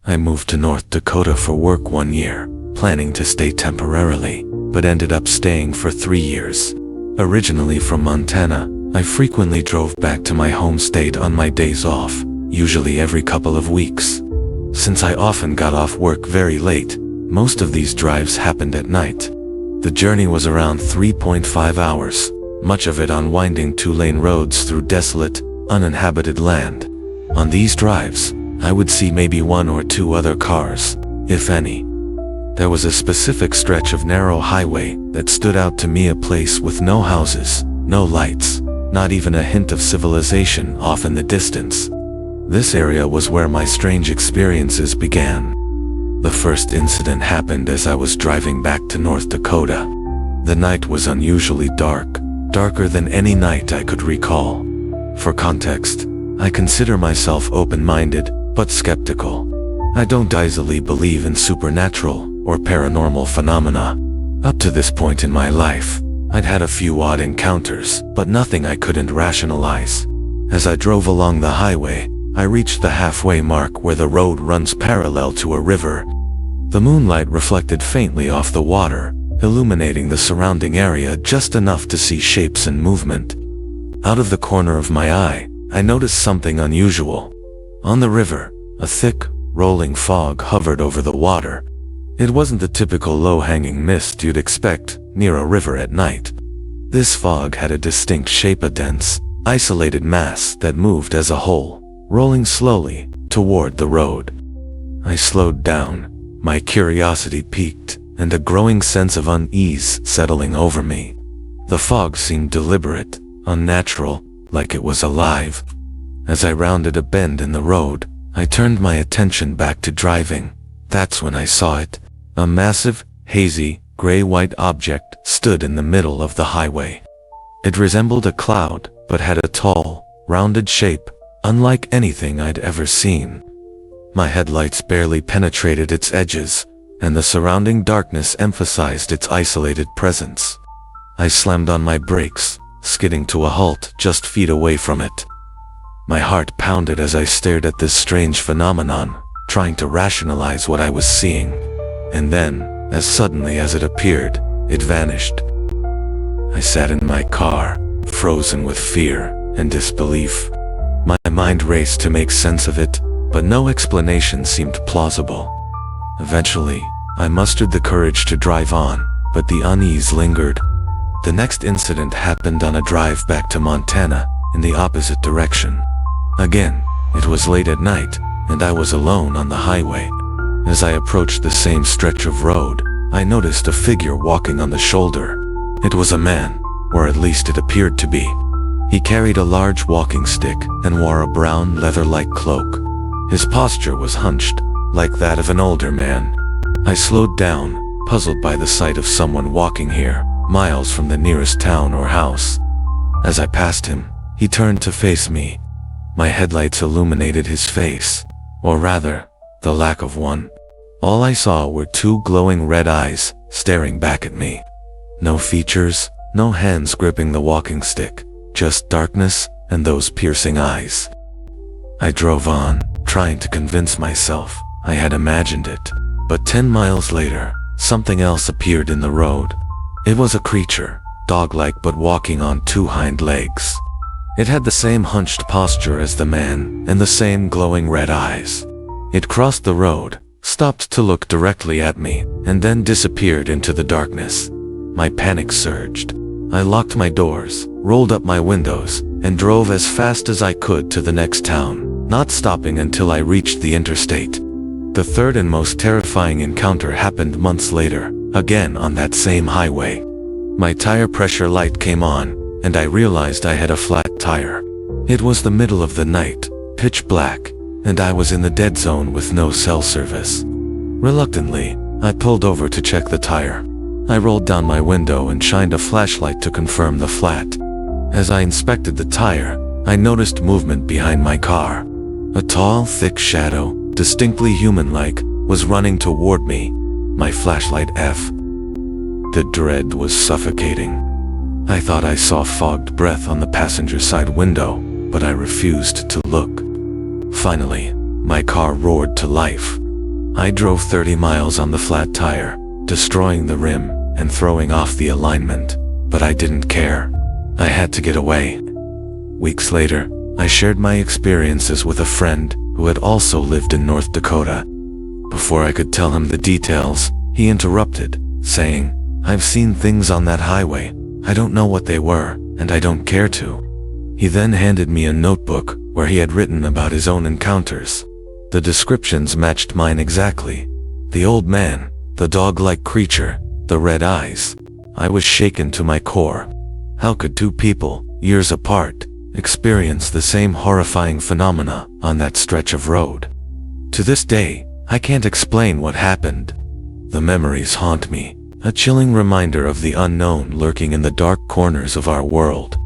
I moved to North Dakota for work 1 year, planning to stay temporarily, but ended up staying for 3 years. Originally from Montana, I frequently drove back to my home state on my days off, usually every couple of weeks. Since I often got off work very late, most of these drives happened at night. The journey was around 3.5 hours, much of it on winding 2-lane roads through desolate, uninhabited land. On these drives, I would see maybe 1 or 2 other cars, if any. There was a specific stretch of narrow highway that stood out to me, a place with no houses, no lights, not even a hint of civilization off in the distance. This area was where my strange experiences began. The first incident happened as I was driving back to North Dakota. The night was unusually dark, darker than any night I could recall. For context, I consider myself open-minded, but skeptical. I don't easily believe in supernatural or paranormal phenomena. Up to this point in my life, I'd had a few odd encounters, but nothing I couldn't rationalize. As I drove along the highway, I reached the halfway mark where the road runs parallel to a river. The moonlight reflected faintly off the water, illuminating the surrounding area just enough to see shapes and movement. Out of the corner of my eye, I noticed something unusual. On the river, a thick, rolling fog hovered over the water. It wasn't the typical low-hanging mist you'd expect near a river at night. This fog had a distinct shape, a dense, isolated mass that moved as a whole, rolling slowly toward the road. I slowed down, my curiosity piqued, and a growing sense of unease settling over me. The fog seemed deliberate, unnatural, like it was alive. As I rounded a bend in the road, I turned my attention back to driving. That's when I saw it. A massive, hazy, gray-white object stood in the middle of the highway. It resembled a cloud, but had a tall, rounded shape, unlike anything I'd ever seen. My headlights barely penetrated its edges, and the surrounding darkness emphasized its isolated presence. I slammed on my brakes, skidding to a halt just feet away from it. My heart pounded as I stared at this strange phenomenon, trying to rationalize what I was seeing. And then, as suddenly as it appeared, it vanished. I sat in my car, frozen with fear and disbelief. My mind raced to make sense of it, but no explanation seemed plausible. Eventually, I mustered the courage to drive on, but the unease lingered. The next incident happened on a drive back to Montana, in the opposite direction. Again, it was late at night, and I was alone on the highway. As I approached the same stretch of road, I noticed a figure walking on the shoulder. It was a man, or at least it appeared to be. He carried a large walking stick and wore a brown leather-like cloak. His posture was hunched, like that of an older man. I slowed down, puzzled by the sight of someone walking here, miles from the nearest town or house. As I passed him, he turned to face me. My headlights illuminated his face, or rather, the lack of one. All I saw were 2 glowing red eyes staring back at me. No features, no hands gripping the walking stick, just darkness and those piercing eyes. I drove on, trying to convince myself I had imagined it. But 10 miles later, something else appeared in the road. It was a creature, dog-like but walking on 2 hind legs. It had the same hunched posture as the man, and the same glowing red eyes. It crossed the road, stopped to look directly at me, and then disappeared into the darkness. My panic surged. I locked my doors, rolled up my windows, and drove as fast as I could to the next town, not stopping until I reached the interstate. The third and most terrifying encounter happened months later, again on that same highway. My tire pressure light came on, and I realized I had a flat tire. It was the middle of the night, pitch black, and I was in the dead zone with no cell service. Reluctantly, I pulled over to check the tire. I rolled down my window and shined a flashlight to confirm the flat. As I inspected the tire, I noticed movement behind my car. A tall, thick shadow, distinctly human-like, was running toward me, my flashlight F. The dread was suffocating. I thought I saw fogged breath on the passenger side window, but I refused to look. Finally, my car roared to life, I drove 30 miles on the flat tire, destroying the rim and throwing off the alignment, but I didn't care. I had to get away. Weeks later, I shared my experiences with a friend who had also lived in North Dakota. Before I could tell him the details, he interrupted, saying, "I've seen things on that highway. I don't know what they were, and I don't care to." He then handed me a notebook where he had written about his own encounters. The descriptions matched mine exactly. The old man, the dog-like creature, the red eyes. I was shaken to my core. How could two people, years apart, experience the same horrifying phenomena on that stretch of road? To this day, I can't explain what happened. The memories haunt me, a chilling reminder of the unknown lurking in the dark corners of our world.